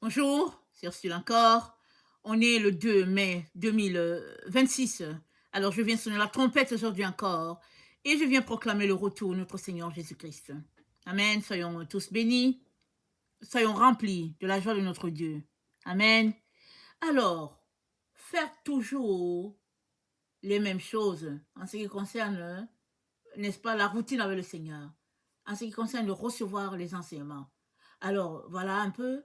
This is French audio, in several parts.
Bonjour, c'est Ursule encore. On est le 2 mai 2026. Alors je viens sonner la trompette aujourd'hui encore et je viens proclamer le retour de notre Seigneur Jésus-Christ. Amen. Soyons tous bénis, soyons remplis de la joie de notre Dieu. Amen. Alors, faire toujours les mêmes choses en ce qui concerne, n'est-ce pas, la routine avec le Seigneur, en ce qui concerne de recevoir les enseignements. Alors, voilà un peu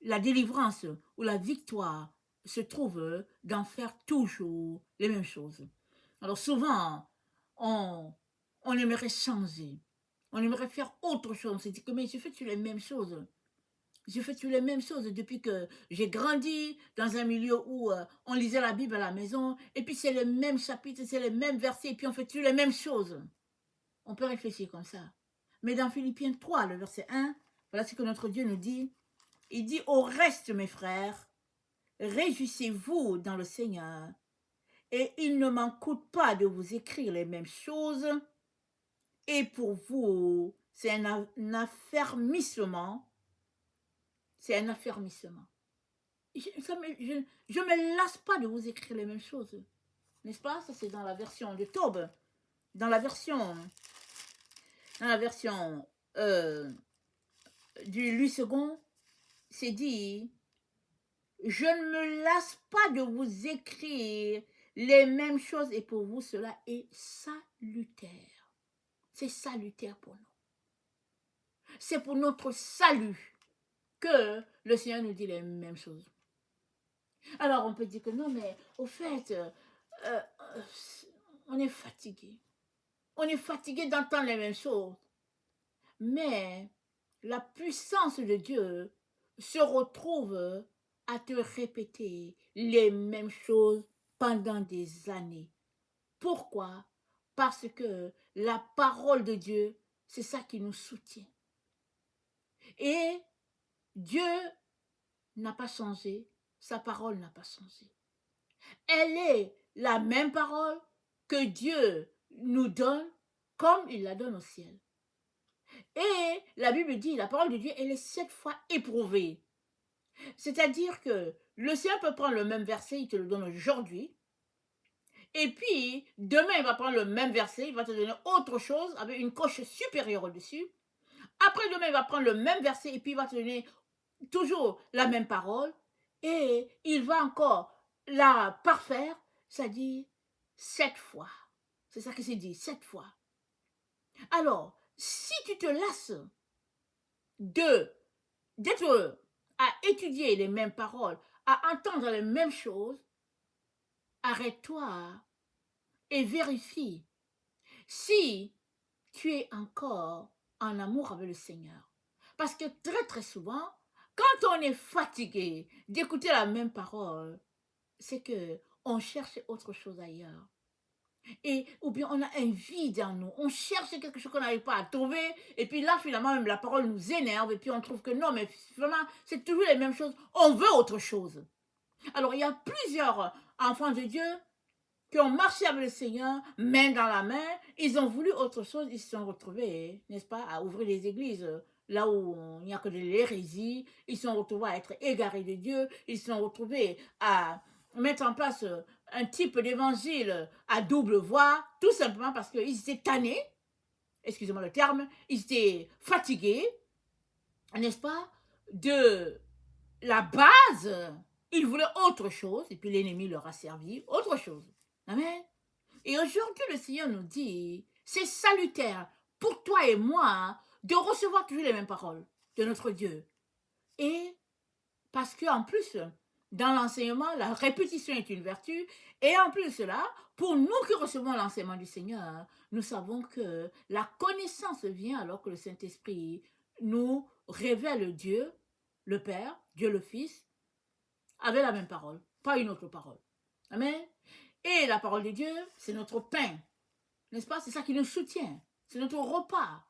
la délivrance ou la victoire se trouve d'en faire toujours les mêmes choses. Alors souvent, on, on aimerait changer, on aimerait faire autre chose. On se dit que mais je fais toujours les mêmes choses. Je fais toujours les mêmes choses depuis que j'ai grandi dans un milieu où on lisait la Bible à la maison, et puis c'est les mêmes chapitres, c'est les mêmes versets, et puis on fait toujours les mêmes choses. On peut réfléchir comme ça. Mais dans Philippiens 3, le verset 1, voilà ce que notre Dieu nous dit. Il dit au reste, mes frères, réjouissez-vous dans le Seigneur, et il ne m'en coûte pas de vous écrire les mêmes choses, et pour vous, c'est un affermissement, c'est un affermissement. Je me lasse pas de vous écrire les mêmes choses, n'est-ce pas? Ça c'est dans la version de Taube, dans la version, dans la version du Louis II, c'est dit je ne me lasse pas de vous écrire les mêmes choses et pour vous, cela est salutaire. C'est salutaire pour nous. C'est pour notre salut que le Seigneur nous dit les mêmes choses. Alors, on peut dire que non, mais au fait, euh, on est fatigué. On est fatigué d'entendre les mêmes choses. Mais la puissance de Dieu se retrouve à te répéter les mêmes choses pendant des années. Pourquoi? Parce que la parole de Dieu, c'est ça qui nous soutient. Et Dieu n'a pas changé, sa parole n'a pas changé. Elle est la même parole que Dieu nous donne comme il la donne au ciel. Et la Bible dit, la parole de Dieu, elle est 7 fois éprouvée. C'est-à-dire que le Seigneur peut prendre le même verset, il te le donne aujourd'hui, et puis demain il va prendre le même verset, il va te donner autre chose avec une coche supérieure au-dessus. Après demain il va prendre le même verset et puis il va te donner toujours la même parole, et il va encore la parfaire, c'est-à-dire 7 fois. C'est ça que c'est dit, 7 fois. Alors, si tu te lasses de d'être à étudier les mêmes paroles, à entendre les mêmes choses, arrête-toi et vérifie si tu es encore en amour avec le Seigneur. Parce que très très souvent, quand on est fatigué d'écouter la même parole, c'est que on cherche autre chose ailleurs. Et, ou bien on a un vide en nous, on cherche quelque chose qu'on n'arrive pas à trouver, et puis là finalement même la parole nous énerve, et puis on trouve que non, mais vraiment c'est toujours les mêmes choses, on veut autre chose. Alors il y a plusieurs enfants de Dieu qui ont marché avec le Seigneur, main dans la main, ils ont voulu autre chose, ils se sont retrouvés, n'est-ce pas, à ouvrir les églises là où il n'y a que de l'hérésie, ils se sont retrouvés à être égarés de Dieu, ils se sont retrouvés à mettre en place un type d'évangile à double voix, tout simplement parce qu'ils étaient tannés, excusez-moi le terme, ils étaient fatigués, n'est-ce pas, de la base, ils voulaient autre chose, et puis l'ennemi leur a servi autre chose. Amen. Et aujourd'hui, le Seigneur nous dit, c'est salutaire pour toi et moi de recevoir toujours les mêmes paroles de notre Dieu. Et parce qu'en plus, dans l'enseignement, la répétition est une vertu. Et en plus de cela, pour nous qui recevons l'enseignement du Seigneur, nous savons que la connaissance vient alors que le Saint-Esprit nous révèle Dieu, le Père, Dieu le Fils, avec la même parole, pas une autre parole. Amen. Et la parole de Dieu, c'est notre pain. N'est-ce pas? C'est ça qui nous soutient. C'est notre repas.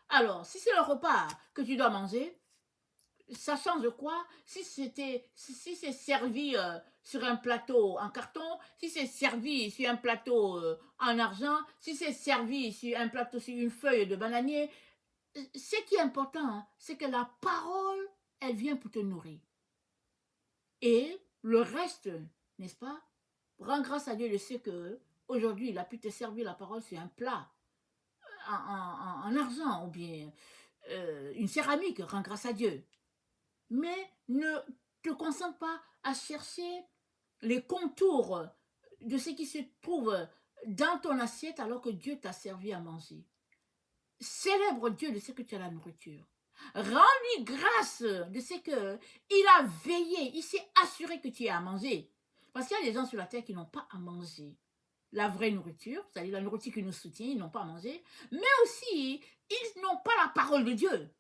Alors, si c'est le repas que tu dois manger, ça change quoi? Si c'est servi sur un plateau en carton, si c'est servi sur un plateau en argent, si c'est servi sur un plateau sur une feuille de bananier, ce qui est important, c'est que la parole, elle vient pour te nourrir. Et le reste, n'est-ce pas? Rends grâce à Dieu de ce que aujourd'hui il a pu te servir la parole sur un plat en argent ou bien une céramique, rends grâce à Dieu. Mais ne te concentre pas à chercher les contours de ce qui se trouve dans ton assiette alors que Dieu t'a servi à manger. Célèbre Dieu de ce que tu as la nourriture. Rends-lui grâce de ce que il a veillé, il s'est assuré que tu aies à manger. Parce qu'il y a des gens sur la terre qui n'ont pas à manger. La vraie nourriture, c'est-à-dire la nourriture qui nous soutient, ils n'ont pas à manger. Mais aussi, ils n'ont pas la parole de Dieu.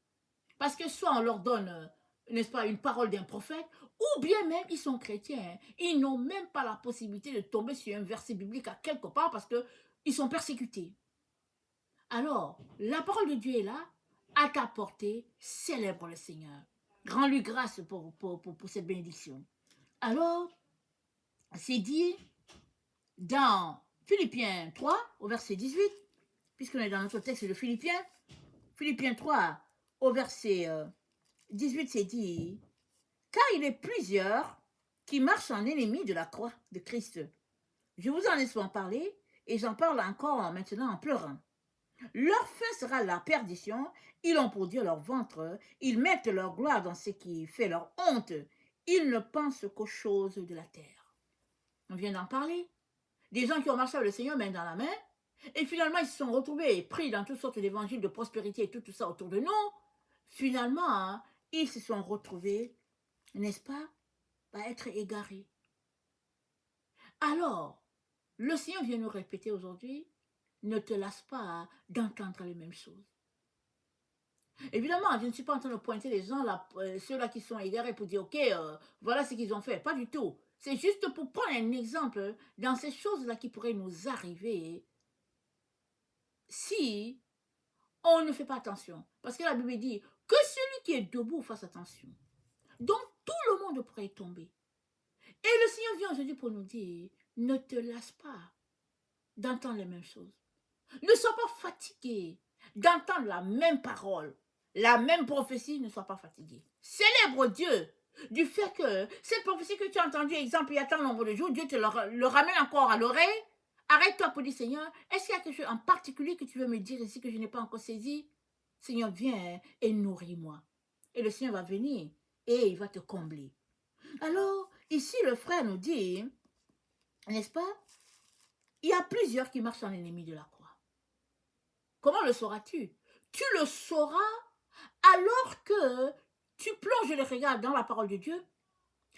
Parce que soit on leur donne, n'est-ce pas, une parole d'un prophète, ou bien même ils sont chrétiens. Ils n'ont même pas la possibilité de tomber sur un verset biblique à quelque part parce qu'ils sont persécutés. Alors, la parole de Dieu est là, à ta portée, célèbre le Seigneur. Rends-lui grâce pour cette bénédiction. Alors, c'est dit dans Philippiens 3, au verset 18, puisqu'on est dans notre texte de Philippiens 3, au verset 18, c'est dit, car il est plusieurs qui marchent en ennemis de la croix de Christ. Je vous en ai souvent parlé, et j'en parle encore maintenant en pleurant. Leur fin sera la perdition, ils ont pour Dieu leur ventre, ils mettent leur gloire dans ce qui fait leur honte, ils ne pensent qu'aux choses de la terre. On vient d'en parler. Des gens qui ont marché avec le Seigneur main dans la main, et finalement ils se sont retrouvés pris dans toutes sortes d'évangiles de prospérité et tout ça autour de nous. Finalement, hein, ils se sont retrouvés, n'est-ce pas, à être égarés. Alors, le Seigneur vient nous répéter aujourd'hui, ne te lasse pas d'entendre les mêmes choses. Évidemment, je ne suis pas en train de pointer les gens, là, ceux-là qui sont égarés pour dire, ok, voilà ce qu'ils ont fait. Pas du tout. C'est juste pour prendre un exemple dans ces choses-là qui pourraient nous arriver si on ne fait pas attention. Parce que la Bible dit que celui qui est debout fasse attention. Donc, tout le monde pourrait tomber. Et le Seigneur vient aujourd'hui pour nous dire, ne te lasse pas d'entendre les mêmes choses. Ne sois pas fatigué d'entendre la même parole, la même prophétie, ne sois pas fatigué. Célèbre Dieu du fait que cette prophétie que tu as entendue, exemple, il y a tant nombre de jours, Dieu te le ramène encore à l'oreille. Arrête-toi pour dire, Seigneur, est-ce qu'il y a quelque chose en particulier que tu veux me dire ici que je n'ai pas encore saisi? Seigneur, viens et nourris-moi. Et le Seigneur va venir et il va te combler. Alors, ici, le frère nous dit, n'est-ce pas? Il y a plusieurs qui marchent en ennemi de la croix. Comment le sauras-tu? Tu le sauras alors que tu plonges le regard dans la parole de Dieu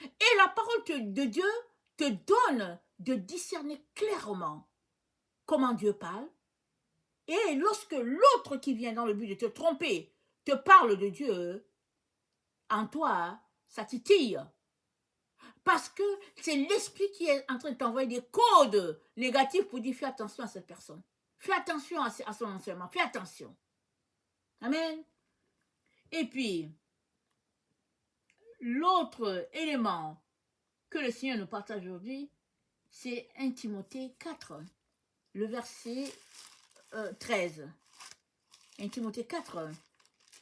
et la parole de Dieu te donne de discerner clairement comment Dieu parle. Et lorsque l'autre qui vient dans le but de te tromper te parle de Dieu, en toi, ça titille. Parce que c'est l'esprit qui est en train de t'envoyer des codes négatifs pour dire fais attention à cette personne. Fais attention à son enseignement. Fais attention. Amen. Et puis, l'autre élément que le Seigneur nous partage aujourd'hui, c'est 1 Timothée 4, le verset 13. 1 Timothée 4,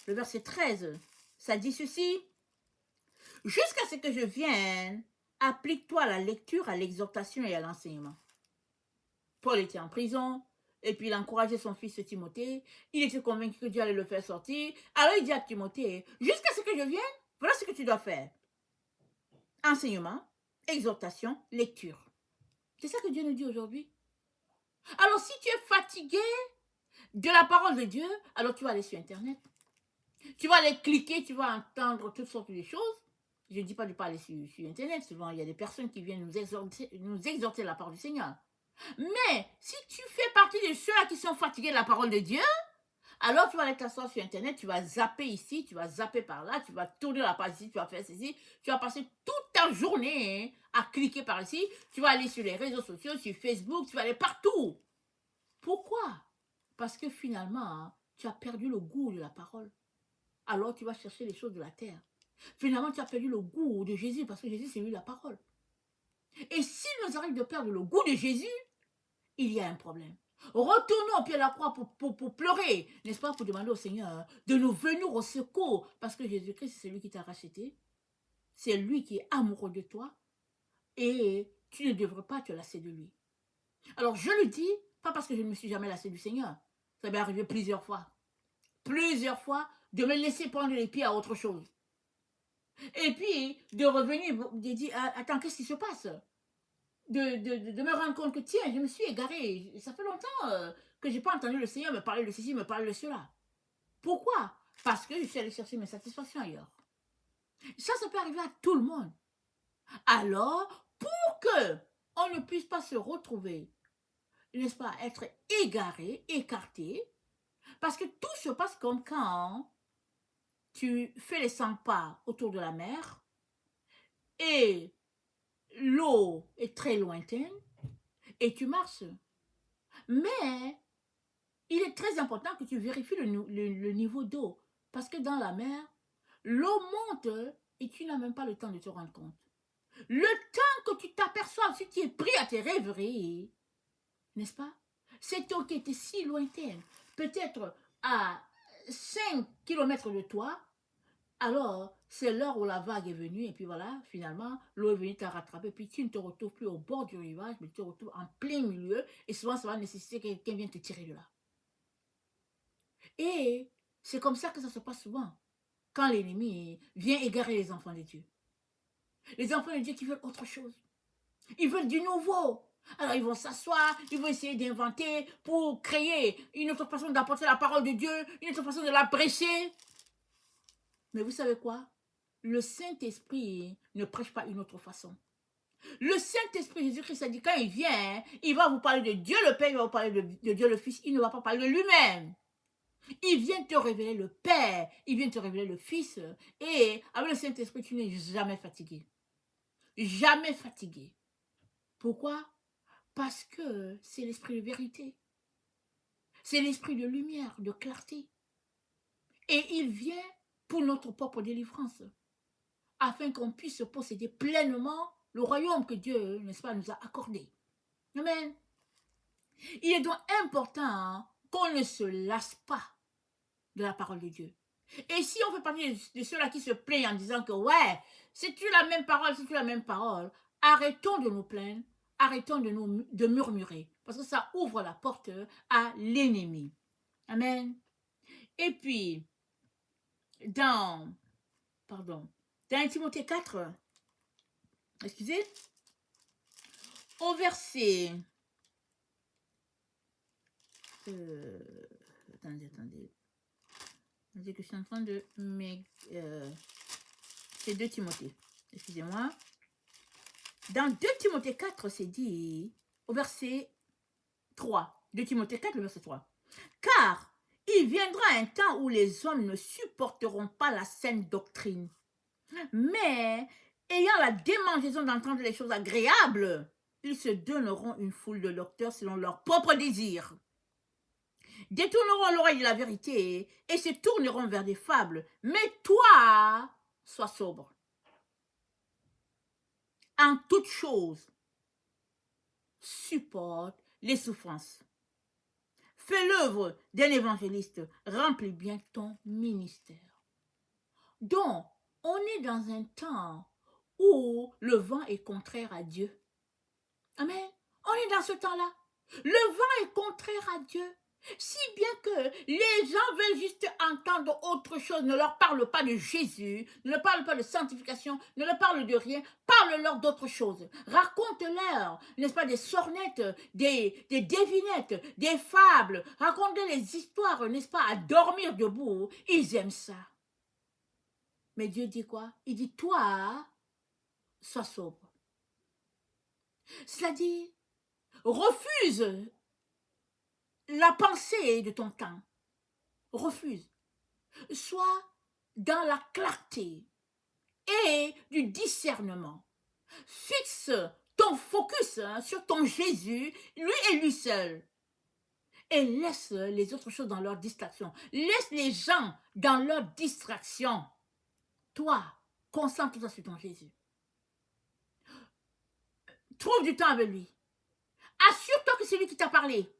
le verset 13, ça dit ceci. Jusqu'à ce que je vienne, applique-toi à la lecture, à l'exhortation et à l'enseignement. Paul était en prison, et puis il encourageait son fils Timothée. Il était convaincu que Dieu allait le faire sortir. Alors il dit à Timothée, jusqu'à ce que je vienne, voilà ce que tu dois faire. Enseignement, exhortation, lecture. C'est ça que Dieu nous dit aujourd'hui. Alors si tu es fatigué de la parole de Dieu, alors tu vas aller sur Internet. Tu vas aller cliquer, tu vas entendre toutes sortes de choses. Je ne dis pas de parler sur Internet. Souvent, il y a des personnes qui viennent nous exhorter la parole du Seigneur. Mais si tu fais partie de ceux-là qui sont fatigués de la parole de Dieu, alors tu vas aller t'asseoir sur Internet, tu vas zapper ici, tu vas zapper par là, tu vas tourner la page ici, tu vas faire ceci, tu vas passer toute ta journée à cliquer par ici, tu vas aller sur les réseaux sociaux, sur Facebook, tu vas aller partout. Pourquoi? Parce que finalement, tu as perdu le goût de la parole. Alors tu vas chercher les choses de la terre. Finalement, tu as perdu le goût de Jésus parce que Jésus, c'est lui la parole. Et s'il nous arrive de perdre le goût de Jésus, il y a un problème. Retournons au pied de la croix pour pleurer, n'est-ce pas, pour demander au Seigneur de nous venir au secours, parce que Jésus-Christ, c'est lui qui t'a racheté, c'est lui qui est amoureux de toi, et tu ne devrais pas te lasser de lui. Alors, je le dis, pas parce que je ne me suis jamais lassé du Seigneur, ça m'est arrivé plusieurs fois, de me laisser prendre les pieds à autre chose. Et puis, de revenir, de dire, attends, qu'est-ce qui se passe? De me rendre compte que, tiens, je me suis égaré. Ça fait longtemps que je n'ai pas entendu le Seigneur me parler de ceci, me parler de cela. Pourquoi? Parce que je suis allé chercher mes satisfactions ailleurs. Ça peut arriver à tout le monde. Alors, pour que on ne puisse pas se retrouver, n'est-ce pas, être égaré, écarté, parce que tout se passe comme quand tu fais les 100 pas autour de la mer et l'eau est très lointaine et tu marches. Mais il est très important que tu vérifies le niveau d'eau. Parce que dans la mer, l'eau monte et tu n'as même pas le temps de te rendre compte. Le temps que tu t'aperçois, si tu es pris à tes rêveries, n'est-ce pas? Cette eau qui était si lointaine, peut-être à 5 kilomètres de toi, alors c'est l'heure où la vague est venue et puis voilà, finalement, l'eau est venue te rattraper, puis tu ne te retrouves plus au bord du rivage, mais tu te retrouves en plein milieu et souvent ça va nécessiter que quelqu'un vienne te tirer de là. Et c'est comme ça que ça se passe souvent, quand l'ennemi vient égarer les enfants de Dieu. Les enfants de Dieu qui veulent autre chose. Ils veulent du nouveau. Alors ils vont s'asseoir, ils vont essayer d'inventer pour créer une autre façon d'apporter la parole de Dieu, une autre façon de la prêcher. Mais vous savez quoi? Le Saint-Esprit ne prêche pas une autre façon. Le Saint-Esprit, Jésus-Christ a dit, quand il vient, il va vous parler de Dieu le Père, il va vous parler de Dieu le Fils, il ne va pas parler de lui-même. Il vient te révéler le Père, il vient te révéler le Fils. Et avec le Saint-Esprit, tu n'es jamais fatigué. Jamais fatigué. Pourquoi? Parce que c'est l'esprit de vérité. C'est l'esprit de lumière, de clarté. Et il vient pour notre propre délivrance, afin qu'on puisse posséder pleinement le royaume que Dieu, n'est-ce pas, nous a accordé. Amen. Il est donc important qu'on ne se lasse pas de la parole de Dieu. Et si on fait partie de ceux-là qui se plaignent en disant que ouais, c'est-tu la même parole, arrêtons de nous plaindre, arrêtons de murmurer, parce que ça ouvre la porte à l'ennemi. Amen. Et puis, dans 1 Timothée 4, excusez, au verset, attendez, que je suis en train de... c'est 2 Timothée, excusez-moi. Dans 2 Timothée 4, c'est dit, au verset 3, 2 Timothée 4, le verset 3. Car il viendra un temps où les hommes ne supporteront pas la saine doctrine, mais ayant la démangeaison d'entendre les choses agréables, ils se donneront une foule de docteurs selon leur propre désir. Détourneront l'oreille de la vérité et se tourneront vers des fables. Mais toi, sois sobre. En toute chose, supporte les souffrances. Fais l'œuvre d'un évangéliste. Remplis bien ton ministère. Donc, on est dans un temps où le vent est contraire à Dieu. Amen. On est dans ce temps-là. Le vent est contraire à Dieu. Si bien que les gens veulent juste entendre autre chose, ne leur parle pas de Jésus, ne leur parle pas de sanctification, ne leur parle de rien, parle-leur d'autre chose. Raconte-leur, n'est-ce pas, des sornettes, des devinettes, des fables, raconte-leur les histoires, n'est-ce pas, à dormir debout. Ils aiment ça. Mais Dieu dit quoi? Il dit, toi, sois sobre. C'est-à-dire, refuse la pensée de ton temps. Refuse. Sois dans la clarté et du discernement. Fixe ton focus sur ton Jésus, lui et lui seul. Et laisse les autres choses dans leur distraction. Laisse les gens dans leur distraction. Toi, concentre-toi sur ton Jésus. Trouve du temps avec lui. Assure-toi que c'est lui qui t'a parlé.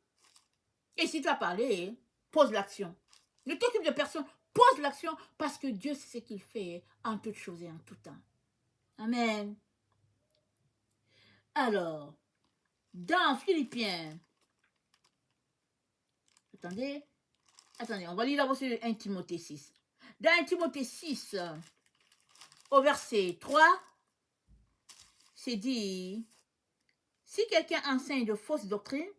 Et si tu as parlé, pose l'action. Ne t'occupe de personne, pose l'action parce que Dieu sait ce qu'il fait en toutes choses et en tout temps. Amen. Alors, dans Philippiens, attendez, on va lire d'abord sur 1 Timothée 6. Dans 1 Timothée 6, au verset 3, c'est dit, si quelqu'un enseigne de fausses doctrines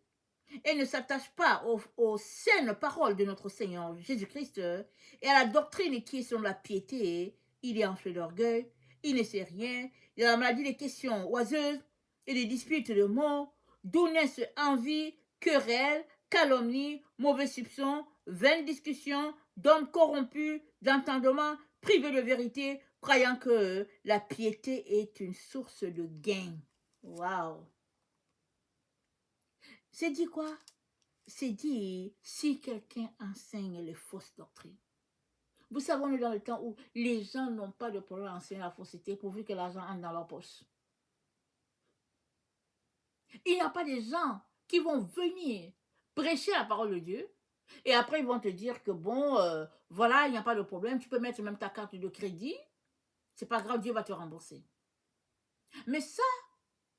et ne s'attache pas aux saines paroles de notre Seigneur Jésus-Christ et à la doctrine qui est selon la piété, il est enflé d'orgueil, il ne sait rien, il a la maladie des questions oiseuses et des disputes de mots, d'où naissent envie, querelles, calomnies, mauvais soupçons, vaines discussions, d'hommes corrompus, d'entendement, privés de vérité, croyant que la piété est une source de gain. Waouh! C'est dit quoi? C'est dit si quelqu'un enseigne les fausses doctrines. Vous savez, on est dans le temps où les gens n'ont pas de problème à enseigner la fausseté pourvu que l'argent entre dans leur poche. Il n'y a pas des gens qui vont venir prêcher la parole de Dieu et après ils vont te dire que bon, voilà, il n'y a pas de problème, tu peux mettre même ta carte de crédit, c'est pas grave, Dieu va te rembourser. Mais ça,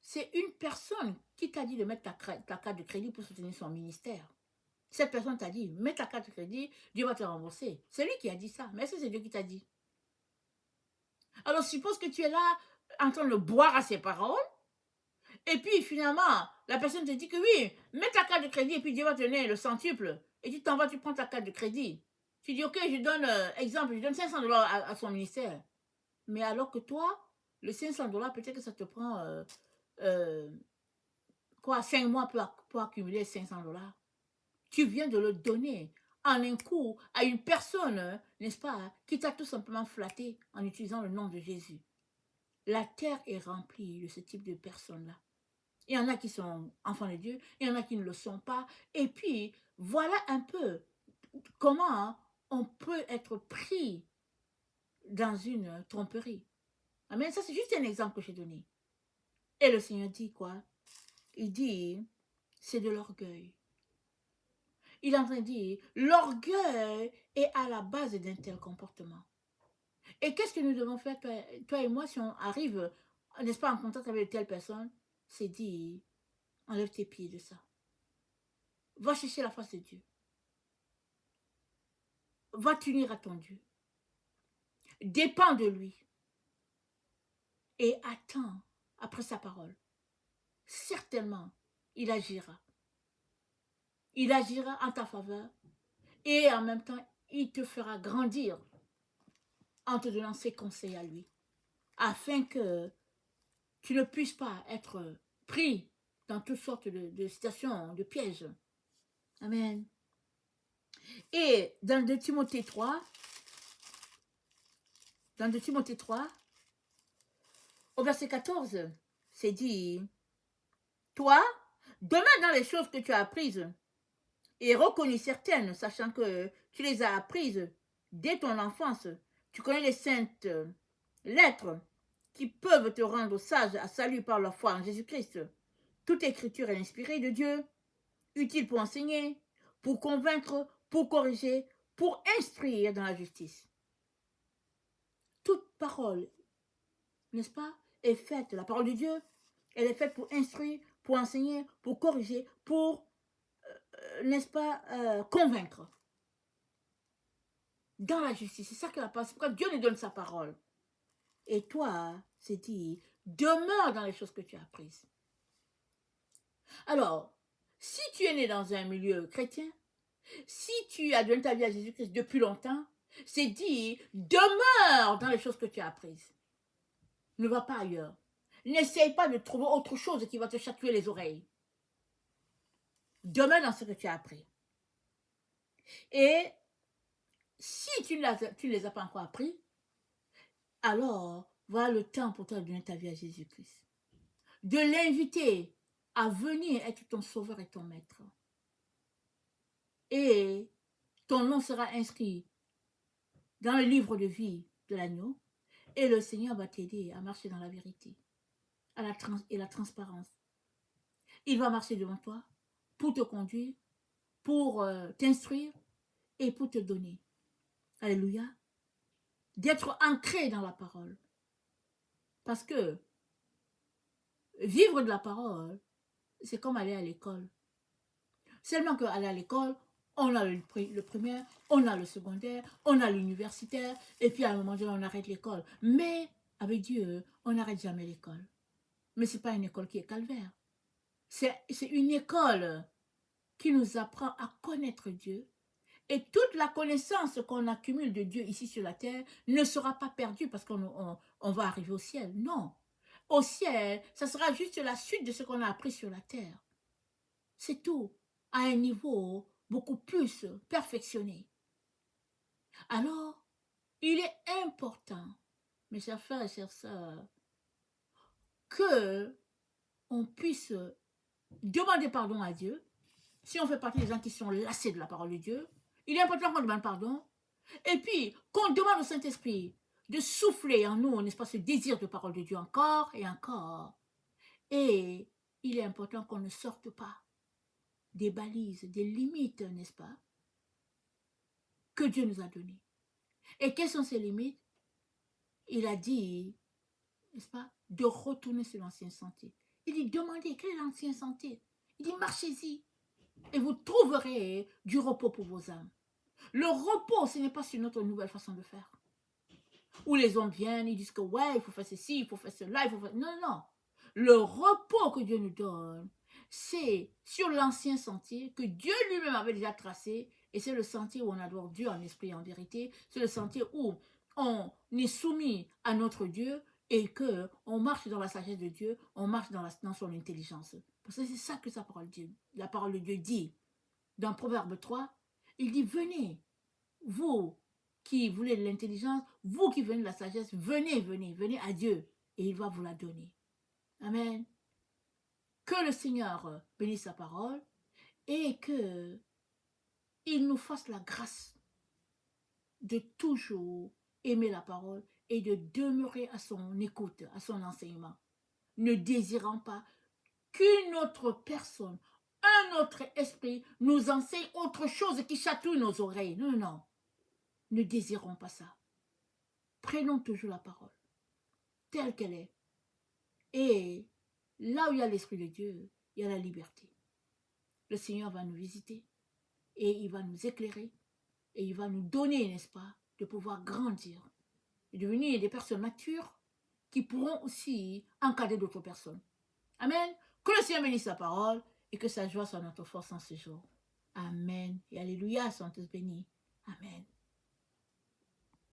c'est une personne qui t'a dit de mettre ta carte de crédit pour soutenir son ministère. Cette personne t'a dit, mets ta carte de crédit, Dieu va te rembourser. C'est lui qui a dit ça, mais est-ce que c'est Dieu qui t'a dit? Alors suppose que tu es là en train de boire à ses paroles, et puis finalement, la personne te dit que oui, mets ta carte de crédit, et puis Dieu va te donner le centuple. Et tu t'en vas, tu prends ta carte de crédit. Tu dis, ok, je donne, exemple, je donne 500 $ à son ministère. Mais alors que toi, le 500 $, peut-être que ça te prend, quoi, 5 mois pour accumuler 500 $. Tu viens de le donner en un coup à une personne, n'est-ce pas, qui t'a tout simplement flatté en utilisant le nom de Jésus. La terre est remplie de ce type de personnes-là. Il y en a qui sont enfants de Dieu, il y en a qui ne le sont pas. Et puis, voilà un peu comment on peut être pris dans une tromperie. Amen. Ça, c'est juste un exemple que j'ai donné. Et le Seigneur dit quoi? Il dit, c'est de l'orgueil. Il est en train de dire, l'orgueil est à la base d'un tel comportement. Et qu'est-ce que nous devons faire, toi et moi, si on arrive, n'est-ce pas, en contact avec telle personne? C'est dire, enlève tes pieds de ça. Va chercher la face de Dieu. Va t'unir à ton Dieu. Dépends de lui. Et attends après sa parole. Certainement, il agira. Il agira en ta faveur. Et en même temps, il te fera grandir en te donnant ses conseils à lui. Afin que tu ne puisses pas être pris dans toutes sortes de situations, de pièges. Amen. Et dans 2 Timothée 3, au verset 14, c'est dit, toi, demeure dans les choses que tu as apprises et reconnais certaines, sachant que tu les as apprises dès ton enfance. Tu connais les saintes lettres qui peuvent te rendre sage à salut par la foi en Jésus-Christ. Toute écriture est inspirée de Dieu, utile pour enseigner, pour convaincre, pour corriger, pour instruire dans la justice. Toute parole, n'est-ce pas, est faite, la parole de Dieu, elle est faite pour instruire, pour enseigner, pour corriger, pour, n'est-ce pas, convaincre. Dans la justice, c'est ça que la parole, c'est pourquoi Dieu nous donne sa parole. Et toi, c'est dit, demeure dans les choses que tu as apprises. Alors, si tu es né dans un milieu chrétien, si tu as donné ta vie à Jésus-Christ depuis longtemps, c'est dit, demeure dans les choses que tu as apprises. Ne va pas ailleurs. N'essaye pas de trouver autre chose qui va te chatouiller les oreilles. Demeure dans ce que tu as appris. Et si tu ne les as pas encore appris, alors voilà le temps pour toi de donner ta vie à Jésus-Christ. De l'inviter à venir être ton sauveur et ton maître. Et ton nom sera inscrit dans le livre de vie de l'agneau. Et le Seigneur va t'aider à marcher dans la vérité et la transparence. Il va marcher devant toi pour te conduire, pour t'instruire et pour te donner. Alléluia. D'être ancré dans la parole. Parce que vivre de la parole, c'est comme aller à l'école. Seulement qu'aller à l'école, on a le primaire, on a le secondaire, on a l'universitaire, et puis à un moment donné, on arrête l'école. Mais avec Dieu, on n'arrête jamais l'école. Mais ce n'est pas une école qui est calvaire. C'est une école qui nous apprend à connaître Dieu. Et toute la connaissance qu'on accumule de Dieu ici sur la terre ne sera pas perdue parce qu'on va arriver au ciel. Non. Au ciel, ça sera juste la suite de ce qu'on a appris sur la terre. C'est tout, à un niveau beaucoup plus perfectionné. Alors, il est important, mes chers frères et chères sœurs, que on puisse demander pardon à Dieu. Si on fait partie des gens qui sont lassés de la parole de Dieu, il est important qu'on demande pardon. Et puis, qu'on demande au Saint-Esprit de souffler en nous, n'est-ce pas, ce désir de parole de Dieu encore et encore. Et il est important qu'on ne sorte pas des balises, des limites, n'est-ce pas, que Dieu nous a données. Et quelles sont ces limites? Il a dit, n'est-ce pas, de retourner sur l'ancien sentier. Il dit, demandez, quel est l'ancien sentier? Il dit, marchez-y et vous trouverez du repos pour vos âmes. Le repos, ce n'est pas sur notre nouvelle façon de faire. Où les hommes viennent, ils disent que ouais, il faut faire ceci, il faut faire cela, il faut faire... Non, non. Le repos que Dieu nous donne, c'est sur l'ancien sentier que Dieu lui-même avait déjà tracé, et c'est le sentier où on adore Dieu en esprit et en vérité. C'est le sentier où on est soumis à notre Dieu et que on marche dans la sagesse de Dieu, on marche dans son intelligence. Parce que c'est ça que la parole de Dieu dit. Dans Proverbe 3, il dit, venez, vous qui voulez de l'intelligence, vous qui venez de la sagesse, venez, venez, venez à Dieu et il va vous la donner. Amen. Que le Seigneur bénisse sa parole et que il nous fasse la grâce de toujours aimer la parole et de demeurer à son écoute, à son enseignement, ne désirant pas qu'une autre personne, un autre esprit nous enseigne autre chose qui chatouille nos oreilles. Non, non, ne désirons pas ça. Prenons toujours la parole telle qu'elle est. Et là où il y a l'Esprit de Dieu, il y a la liberté. Le Seigneur va nous visiter et il va nous éclairer et il va nous donner, n'est-ce pas, de pouvoir grandir et devenir des personnes matures qui pourront aussi encadrer d'autres personnes. Amen. Que le Seigneur bénisse sa parole et que sa joie soit notre force en ce jour. Amen. Et alléluia, sont tous bénis. Amen.